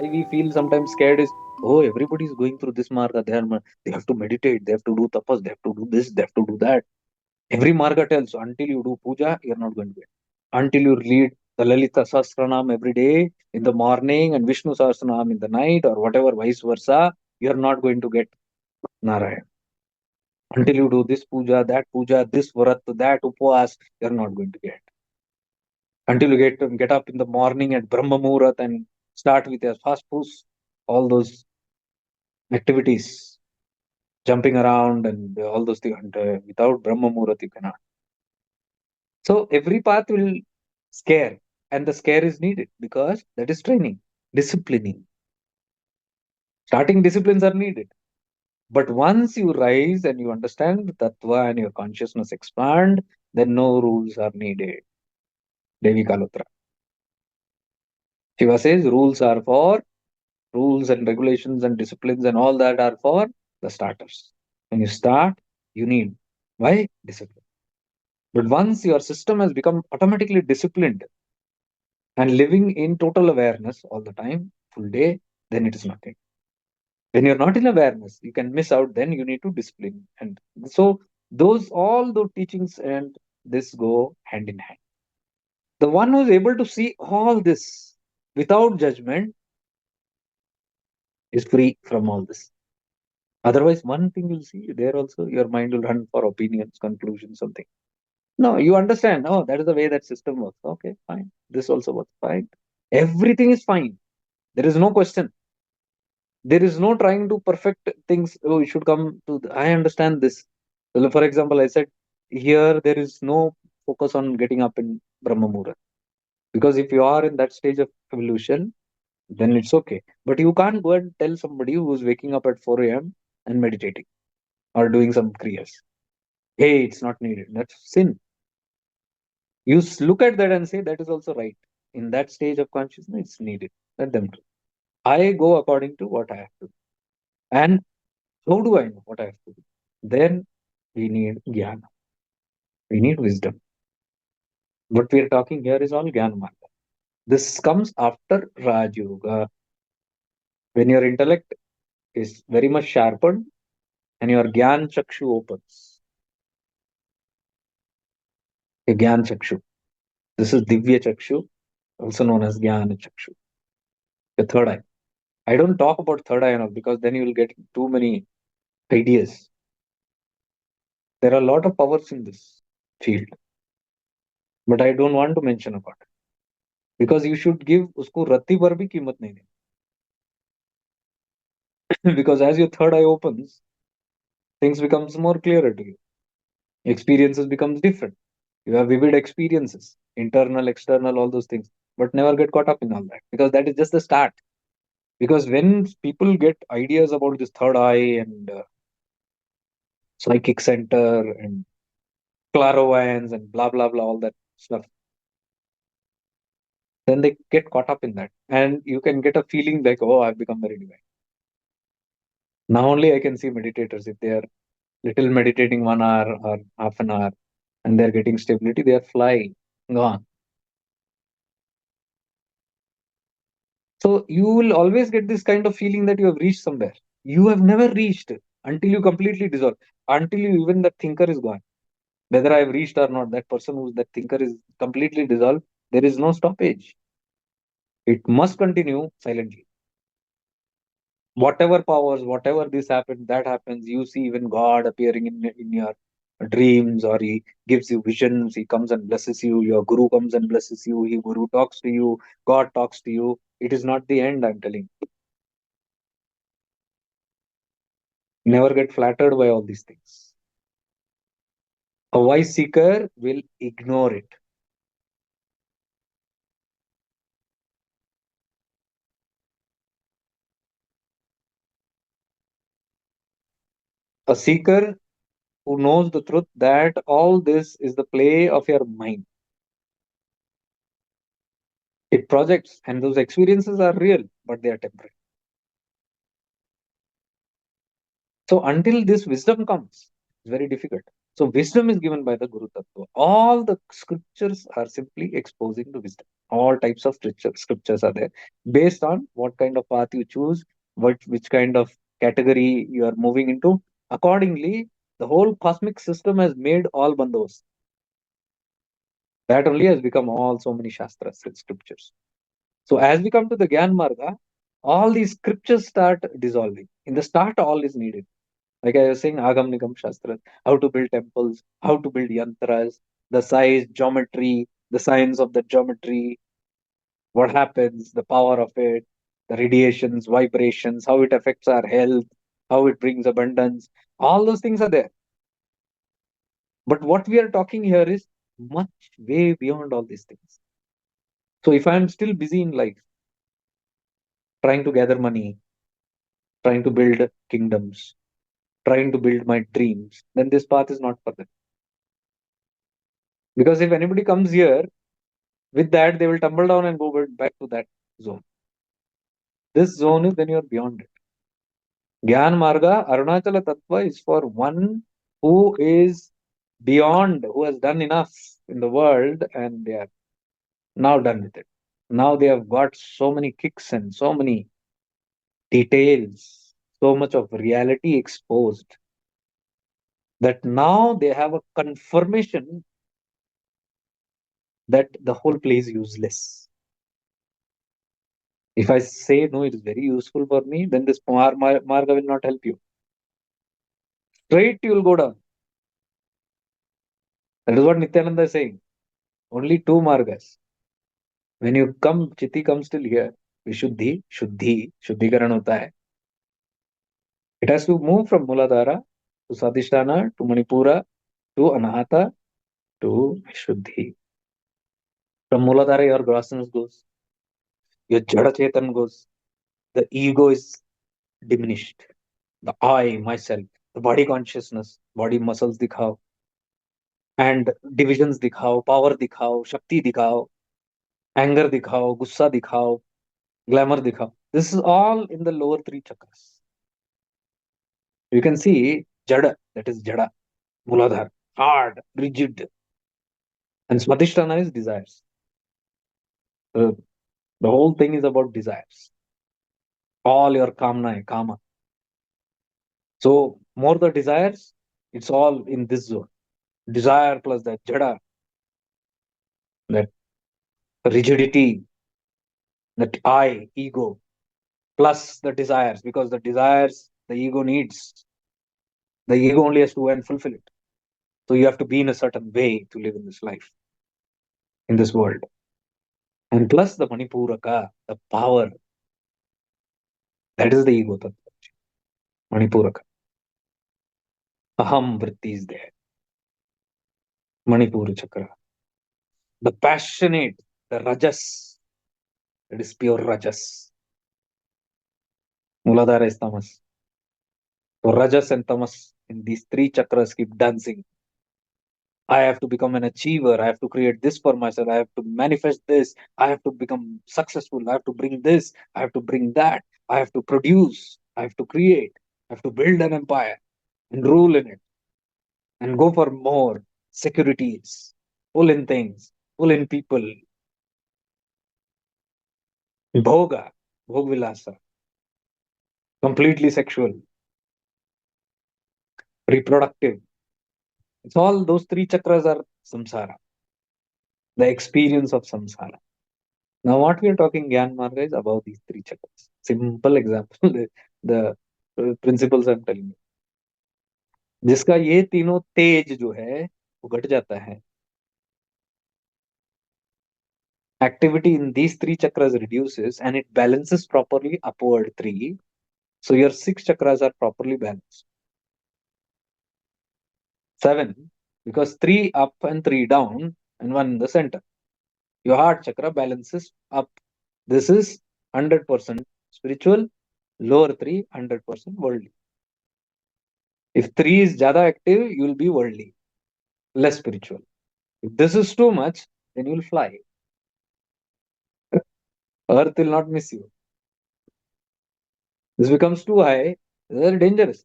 Why we feel sometimes scared is, oh, everybody is going through this marga. They have to meditate. They have to do tapas. They have to do this. They have to do that. Every marga tells, until you do puja, you're not going to get. Until you read the Lalita Sahasranam every day in the morning and Vishnu Sahasranam in the night or whatever, vice versa, you're not going to get Narayan. Until you do this puja, this vrat, that upvas, you're not going to get. Until you get up in the morning at Brahma Muhurat and start with your fast push, all those activities, jumping around and all those things, and, without Brahma Muhurat, you cannot. So every path will scare, and the scare is needed because that is training, disciplining. Starting disciplines are needed. But once you rise and you understand the tattva and your consciousness expand, then no rules are needed. Devi Kalotra. Shiva says rules and regulations and disciplines and all that are for the starters. When you start, you need. Why? Discipline. But once your system has become automatically disciplined and living in total awareness all the time, full day, then it is nothing. When you're not in awareness, you can miss out, then you need to discipline. And so all those teachings and this go hand in hand. The one who is able to see all this without judgment is free from all this. Otherwise, one thing you'll see there also, your mind will run for opinions, conclusions, something. No, you understand. Oh, that is the way that system works. Okay, fine. This also works fine. Everything is fine. There is no question. There is no trying to perfect things. Oh, you should come to. I understand this. So, for example, I said here there is no focus on getting up in Brahma Muhurat, because if you are in that stage of evolution, then it's okay. But you can't go and tell somebody who's waking up at 4 a.m. and meditating or doing some kriyas, hey, it's not needed. That's sin. You look at that and say that is also right. In that stage of consciousness, it's needed. Let them do. I go according to what I have to do. And how do I know what I have to do? Then we need jnana. We need wisdom. What we are talking here is all Gyan Marg. This comes after Raj Yoga. When your intellect is very much sharpened and your Gyan Chakshu opens. Your Gyan Chakshu. This is Divya Chakshu, also known as Jnana Chakshu, the third eye. I don't talk about third eye enough because then you will get too many ideas. There are a lot of powers in this field, but I don't want to mention about it because you should give usko rati par bhi कीमत नहीं देनी. Because as your third eye opens, things becomes more clearer to you. Experiences becomes different. You have vivid experiences, internal, external, all those things, but never get caught up in all that because that is just the start. Because when people get ideas about this third eye and psychic center and clairvoyance and blah blah blah, all that stuff, then they get caught up in that, and you can get a feeling like, oh, I've become very divine. Now only I can see meditators, if they are little meditating 1 hour or half an hour and they're getting stability, they are flying, gone. So you will always get this kind of feeling that you have reached somewhere. You have never reached until you completely dissolve, until you even the thinker is gone. Whether I've reached or not, that person who's that thinker is completely dissolved. There is no stoppage. It must continue silently. Whatever powers, whatever this happens, that happens. You see even God appearing in your dreams, or he gives you visions. He comes and blesses you. Your guru comes and blesses you. He guru talks to you. God talks to you. It is not the end. I'm telling you. Never get flattered by all these things. A wise seeker will ignore it. A seeker who knows the truth that all this is the play of your mind. It projects, and those experiences are real, but they are temporary. So until this wisdom comes, it's very difficult. So wisdom is given by the Guru Tattva. All the scriptures are simply exposing the wisdom. All types of scriptures are there based on what kind of path you choose, which kind of category you are moving into. Accordingly, the whole cosmic system has made all bandhos. That only has become all so many shastras and scriptures. So as we come to the Gyan Marga, all these scriptures start dissolving. In the start, all is needed. Like I was saying, Agam Nigam Shastras, how to build temples, how to build yantras, the size, geometry, the science of the geometry, what happens, the power of it, the radiations, vibrations, how it affects our health, how it brings abundance. All those things are there. But what we are talking here is much way beyond all these things. So if I'm still busy in life, trying to gather money, trying to build kingdoms, trying to build my dreams, then this path is not for them. Because if anybody comes here with that, they will tumble down and go back to that zone. This zone is when you are beyond it. Gyan Marga, Arunachala Tattva is for one who is beyond, who has done enough in the world and they are now done with it. Now they have got so many kicks and so many details, so much of reality exposed that now they have a confirmation that the whole play is useless. If I say no, it is very useful for me, then this Marga will not help you. Straight you will go down. That is what Nityananda is saying. Only two Margas. When you come, Chiti comes till here. Vishuddhi, Shuddhi, Shuddhikaran hota hai. It has to move from Muladhara to Sadhisthana to Manipura to Anahata to Vishuddhi. From Muladhara, your grossness goes, your Jada Chetan goes, the ego is diminished. The I, myself, the body consciousness, body muscles dikhao, and divisions dikhao, power dikhao, Shakti dikhao, anger dikhao, gussa dikhao, glamour dikhao. This is all in the lower three chakras. You can see Jada, that is Jada, Muladhara, hard, rigid, and Smadhisthana is desires. Uh, the whole thing is about desires. All your kama. So more the desires, it's all in this zone. Desire plus that Jada, that rigidity, that I, ego, plus the desires, because the desires the ego needs, the ego only has to go and fulfill it. So you have to be in a certain way to live in this life, in this world. And plus the Manipuraka, the power, that is the ego tattva. Manipuraka. Aham vritti is there. Manipura chakra. The passionate, the rajas, that is pure rajas. Muladhara is tamas. So rajas and tamas in these three chakras keep dancing. I have to become an achiever. I have to create this for myself. I have to manifest this. I have to become successful. I have to bring this. I have to bring that. I have to produce. I have to create. I have to build an empire and rule in it and go for more securities, pull in things, pull in people. Bhoga, Bhogvilasa, completely sexual, reproductive. It's all those three chakras are samsara, the experience of samsara. Now, what we are talking Gyan Marga is about these three chakras. Simple example, the principles I'm telling you. जिसका ये तीनों तेज जो है वो घट जाता है. Activity in these three chakras reduces and it balances properly upward three. So your six chakras are properly balanced. Seven, because three up and three down and one in the center. Your heart chakra balances up. This is 100% spiritual, lower three 100% worldly. If three is jada active, you will be worldly, less spiritual. If this is too much, then you will fly. Earth will not miss you. This becomes too high, they're dangerous.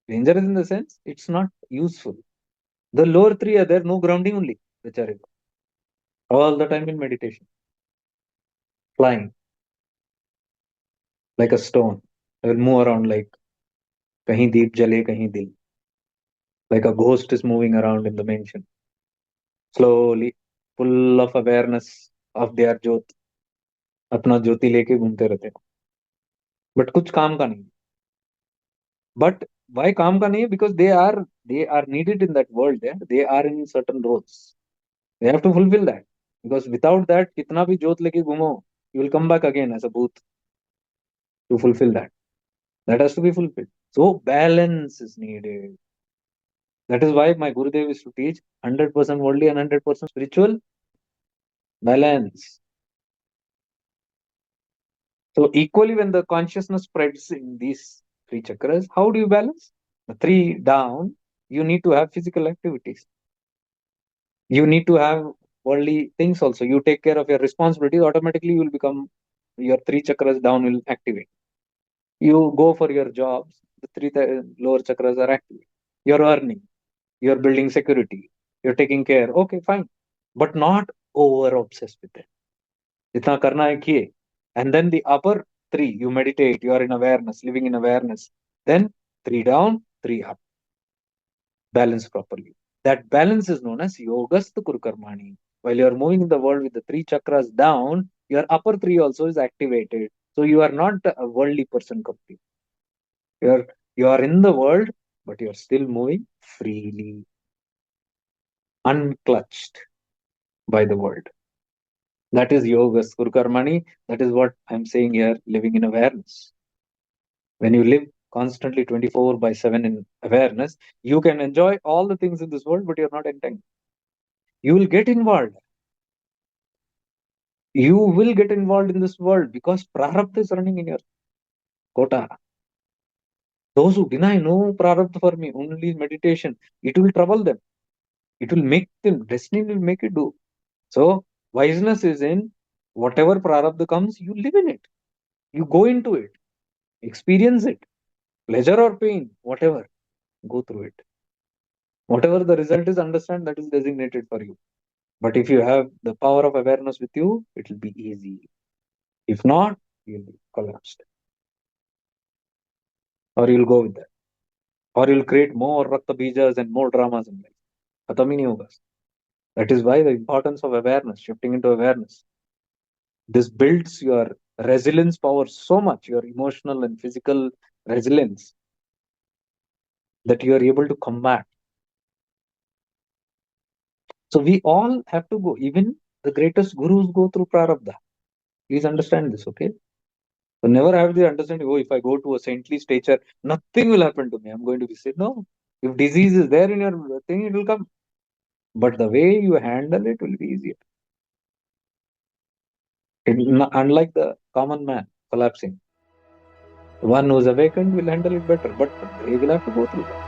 Dangerous in the sense it's not useful. The lower three are there, no grounding only, which are all the time in meditation. flying like a stone. I will move around like kahin deep jale, kahin dil. Like a ghost is moving around in the mansion. Slowly, full of awareness of their jyot. अपना ज्योति लेके घूमते रहते हैं. But कुछ काम का नहीं. But why काम का नहीं है? Because they are needed in that world. Yeah? They are in certain roles. They have to fulfill that. Because without that, कितना भी ज्योत लेके घूमो, you will come back again as a booth to fulfill that. That has to be fulfilled. So balance is needed. That is why my Gurudev is to teach 100% worldly and 100% spiritual balance. So equally, when the consciousness spreads in these three chakras, how do you balance? The three down, you need to have physical activities. You need to have worldly things also. You take care of your responsibilities, automatically you will become, your three chakras down will activate. You go for your jobs, the lower chakras are active. You're earning, you're building security, you're taking care. Okay, fine. But not over obsessed with it. Itna karna hai kiye. And then the upper three, you meditate, you are in awareness, living in awareness. Then three down, three up. Balance properly. That balance is known as Yogastu Kurukarmani. While you are moving in the world with the three chakras down, your upper three also is activated. So you are not a worldly person completely. You are in the world, but you are still moving freely, unclutched by the world. That is Yogastu Kurukarmani. That is what I'm saying here, living in awareness. When you live constantly 24 by 7 in awareness, you can enjoy all the things in this world, but you're not entangled. You will get involved. You will get involved in this world because prarabdha is running in your kota. Those who deny no prarabdha for me, only meditation, it will trouble them. It will make them, destiny will make it do. So, wiseness is in whatever prarabdha comes, you live in it. You go into it, experience it, pleasure or pain, whatever, go through it. Whatever the result is, understand that is designated for you. But if you have the power of awareness with you, it will be easy. If not, you'll be collapsed. Or you'll go with that. Or you'll create more Rakta Bijas and more dramas in life. Khatam hi nahi hoga. That is why the importance of awareness, shifting into awareness. This builds your resilience power so much, your emotional and physical resilience, that you are able to combat. So we all have to go. Even the greatest gurus go through prarabdha. Please understand this, okay? So never have the understanding, oh, if I go to a saintly stature, nothing will happen to me. I'm going to be sick. No. If disease is there in your thing, it will come. But the way you handle it will be easier. Unlike the common man collapsing, the one who's awakened will handle it better, but they will have to go through that.